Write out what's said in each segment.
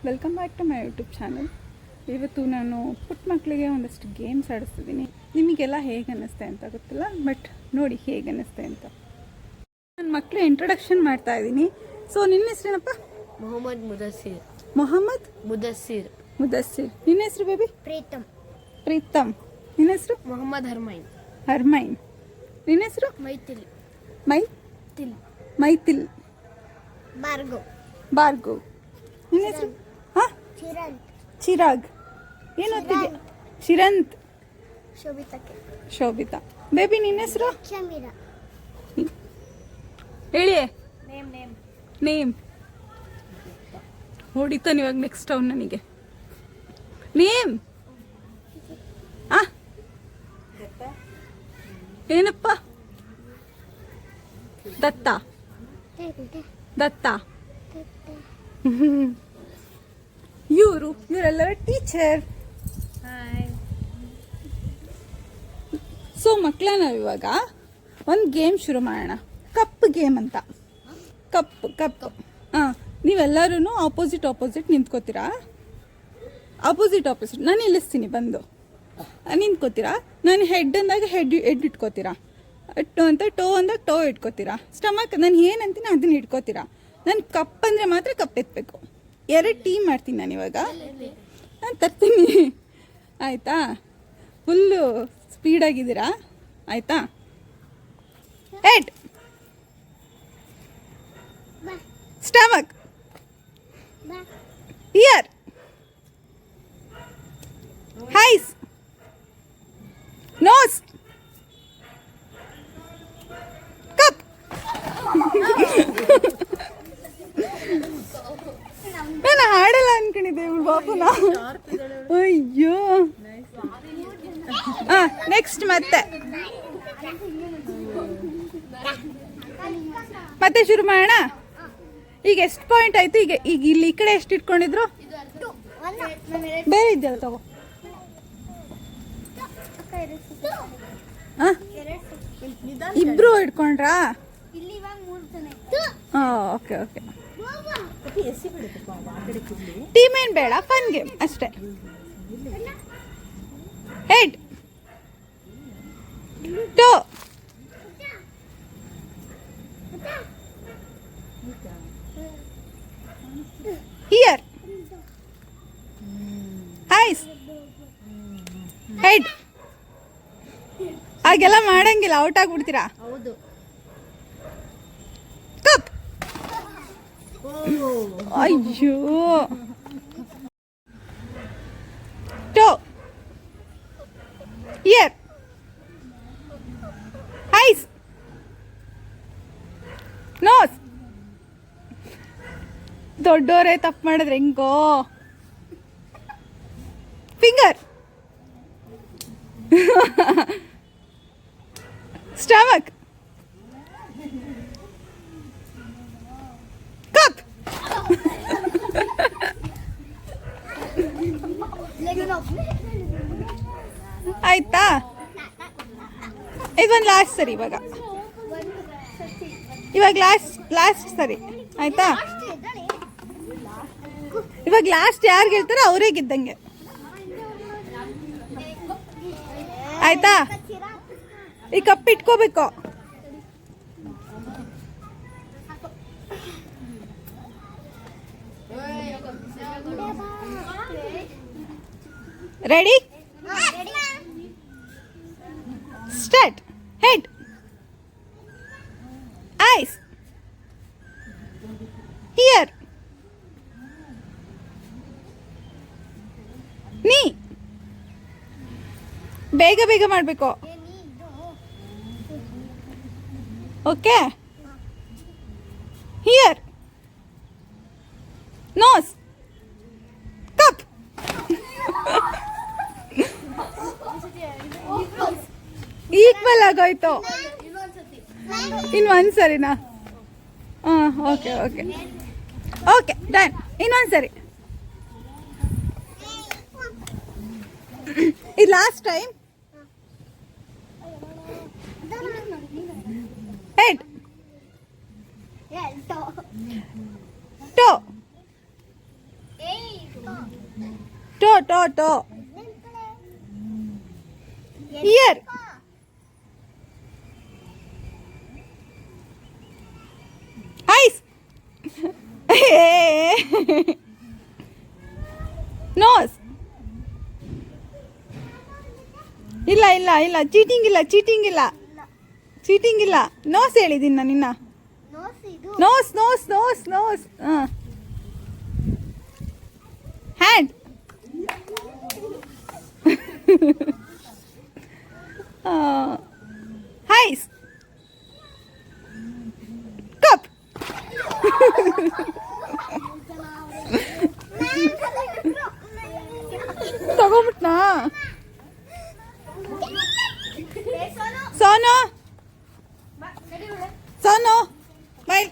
Welcome back to my YouTube channel. ಇವತ್ತು ನಾನು ಪುಟ್ಟ ಮಕ್ಕಳಿಗೆ ಒಂದಷ್ಟು ಗೇಮ್ಸ್ ಆಡಿಸ್ತಿದ್ದೀನಿ. ನಿಮಗೆಲ್ಲ ಹೇಗೆ ಅನ್ನಿಸ್ತೆ ಅಂತ ಗೊತ್ತಿಲ್ಲ, ಬಟ್ ನೋಡಿ ಹೇಗೆ ಅನ್ನಿಸ್ತೆ ಅಂತ. ನನ್ನ ಮಕ್ಕಳು ಇಂಟ್ರೊಡಕ್ಷನ್ ಮಾಡ್ತಾ ಇದ್ದೀನಿ. ಸೊ ನಿನ್ನ ಹೆಸರೇನಪ್ಪ? ಮೊಹಮ್ಮದ್ ಮುದಸ್ಸಿರ್. ಮೊಹಮ್ಮದ್ ಮುದಸ್ಸಿರ್. ಮುದಸ್ಸಿರ್. ನಿನ್ನ ಹೆಸರು ಬೇಬಿ? ಪ್ರೀತಮ್. ಪ್ರೀತಮ್. ನಿನ್ನ ಹೆಸರು? ಮೊಹಮ್ಮದ್ ಹರ್ಮೈನ್. ಹರ್ಮೈನ್. ನಿನ್ನ ಹೆಸರು? ಮೈತಿಲ್. ಮೈತಿಲ್. ಮೈತಿಲ್. ಭಾರ್ಗವ್. ಭಾರ್ಗವ್. ನಿನ್ನ ಹೆಸರು? ಹಾಂ, ಚಿರಂತ್. ಚಿರಾಗ್. ಏನು ಓದ್ತಿದ್ಯಾ? ಚಿರಂತ್. ಶೋಭಿತಕ್ಕೆ. ಶೋಭಿತಾ. ಬೇಬಿ ನಿನ್ನ ಹೆಸರು? ಶಮೀರಾ. ಹೇಳಿ. Name name name. ಹೊಡಿತಾನೆ ಇವಾಗ ನೆಕ್ಸ್ಟ್ ಅವ್ನು ನನಗೆ. ನೇಮ್. ಆ ಏನಪ್ಪ? ದತ್ತ. ದತ್ತ. ಇವರೆಲ್ಲರ ಟೀಚರ್. ಸೊ ಮಕ್ಕಳ, ನಾವಿವಾಗ ಒಂದು ಗೇಮ್ ಶುರು ಮಾಡೋಣ. ಕಪ್ ಗೇಮ್ ಅಂತ. ಕಪ್. ಹಾಂ, ನೀವೆಲ್ಲರೂ ಆಪೋಸಿಟ್ ನಿಂತ್ಕೋತೀರಾ. ಆಪೋಸಿಟ್ ನಾನು ನಿಲ್ಲಿಸ್ತೀನಿ ಬಂದು. ನಿಂತ್ಕೋತೀರಾ. ನಾನು ಹೆಡ್ ಅಂದಾಗ ಹೆಡ್ ಇಟ್ಕೋತೀರಾ. ಟೋ ಅಂದಾಗ ಟೋ ಇಟ್ಕೋತೀರಾ. ಸ್ಟಮಕ್ ನಾನು ಏನಂತೀನಿ ಅದನ್ನ ಇಟ್ಕೋತೀರಾ. ನಾನು ಕಪ್ ಅಂದರೆ ಮಾತ್ರ ಕಪ್ ಎತ್ತಬೇಕು. 2 ಟೀಮ್ ಮಾಡ್ತೀನಿ ನಾನು ಇವಾಗ. ನಾನು ತರ್ತೀನಿ, ಆಯಿತಾ? ಫುಲ್ಲು ಸ್ಪೀಡಾಗಿದ್ದೀರಾ, ಆಯಿತಾ? Head, stomach, ear, eyes, nose, cup. ನಾನು ಹಾಡಲ್ಲ ಅನ್ಕೊಂಡಿದ್ದೆ ಇವ್ಳು ಬಾಪುನ. ಅಯ್ಯೋ. ನೆಕ್ಸ್ಟ್ ಮತ್ತೆ ಶುರು ಮಾಡೋಣ. ಈಗ ಎಷ್ಟು ಪಾಯಿಂಟ್ ಆಯ್ತು? ಈಗ ಇಲ್ಲಿ ಈ ಕಡೆ ಎಷ್ಟು ಇಟ್ಕೊಂಡಿದ್ರು? ಬೇರೆ ಇದೆಯಲ್ಲ ತಗೋ. ಇಬ್ರು ಇಟ್ಕೊಂಡ್ರಾ? ಓಕೆ. ಟೀಮ್ ಏನ್ ಬೇಡ, ಫನ್ ಗೇಮ್ ಅಷ್ಟೇ. ಹೆಡ್, ಟೋ, ಇಯರ್, ಐಸ್, ಹೆಡ್. ಹಾಗೆಲ್ಲ ಮಾಡಂಗಿಲ್ಲ, ಔಟ್ ಆಗ್ಬಿಡ್ತೀರಾ. ಹೌದು. ಕಪ್. ಅಯ್ಯೋ. ಟೋ, ಇಯರ್, ಐಸ್, ನೋಸ್. ದೊಡ್ಡೋರೇ ತಪ್ಪು ಮಾಡಿದ್ರೆ ಹೆಂಗೋ. Finger, stomach, cup. ಆಯ್ತಾ? ಇದೊಂದು ಲಾಸ್ಟ್ ಸರಿ. ಇವಾಗ ಲಾಸ್ಟ್ ಸರಿ, ಆಯ್ತಾ? ಇವಾಗ ಲಾಸ್ಟ್ ಯಾರು ಗೆಲ್ತಾರೋ ಅವರೇ ಗೆದ್ದಂಗೆ, ಆಯ್ತಾ? ಈ ಕಪ್ ಇಟ್ಕೋಬೇಕು. Ready? Start. Head, eyes, ear, knee. ಬೇಗ ಮಾಡಬೇಕು. Okay. Here, nose, cup. Equal ಆಗೋಯ್ತು. ಇನ್ನೊಂದು ಸರಿನಾ? Okay done. ಇನ್ನೊಂದು ಸರಿ. ಇದು last time. Head, toe, toe toe ear eyes nose ಇಲ್ಲ ಇಲ್ಲ ಇಲ್ಲ ಚೀಟಿಂಗ್ ಇಲ್ಲ ಚೀಟಿಂಗ್ ಇಲ್ಲ ಚೀಟಿಂಗ್ ಇಲ್ಲ ನೋಸ್ ಹೇಳಿದ್ದೀನಿ ನಾನು ನಿನ್ನ ನೋಸ್ ನೋಸ್ ನೋಸ್ ನೋಸ್ ಹಾಂ ಹ್ಯಾಂಡ್ ಐಸ್ ಕಪ್ ತಗೋಬಿಟ್ನಾ ಸೋನು ಸೋನು ಬೈ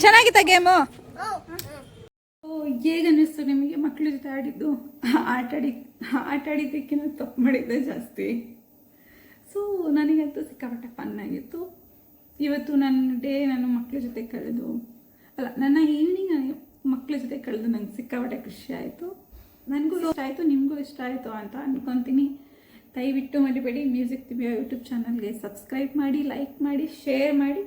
ಚೆನ್ನಾಗಿತ್ತ ಗೇಮು ಹೇಗೆ ಅನ್ನಿಸ್ತು ನಿಮಗೆ ಮಕ್ಕಳ ಜೊತೆ ಆಡಿದ್ದು ಆಟಾಡಿದ್ದಕ್ಕಿಂತ ತಪ್ಪು ಮಾಡಿದ್ದೆ ಜಾಸ್ತಿ. ಸೊ ನನಗಂತೂ ಸಿಕ್ಕಾಪಟ್ಟೆ ಫನ್ ಆಗಿತ್ತು ಇವತ್ತು. ನನ್ನ ಡೇ ನಾನು ಮಕ್ಕಳ ಜೊತೆ ಕಳೆದು ನನ್ನ ಈವ್ನಿಂಗ್ ನಾನು ಮಕ್ಕಳ ಜೊತೆ ಕಳೆದು ನಂಗೆ ಸಿಕ್ಕಾಪಟ್ಟೆ ಖುಷಿ ಆಯಿತು. ನನಗೂ ಇಷ್ಟ ಆಯಿತು, ನಿಮಗೂ ಇಷ್ಟ ಆಯಿತು ಅಂತ ಅಂದ್ಕೊತೀನಿ. ದಯವಿಟ್ಟು ಮರಿಬೇಡಿ ಮ್ಯೂಸಿಕ್ ದಿವ್ಯಾ ಯೂಟ್ಯೂಬ್ ಚಾನಲ್ಗೆ ಸಬ್ಸ್ಕ್ರೈಬ್ ಮಾಡಿ, ಲೈಕ್ ಮಾಡಿ, ಶೇರ್ ಮಾಡಿ.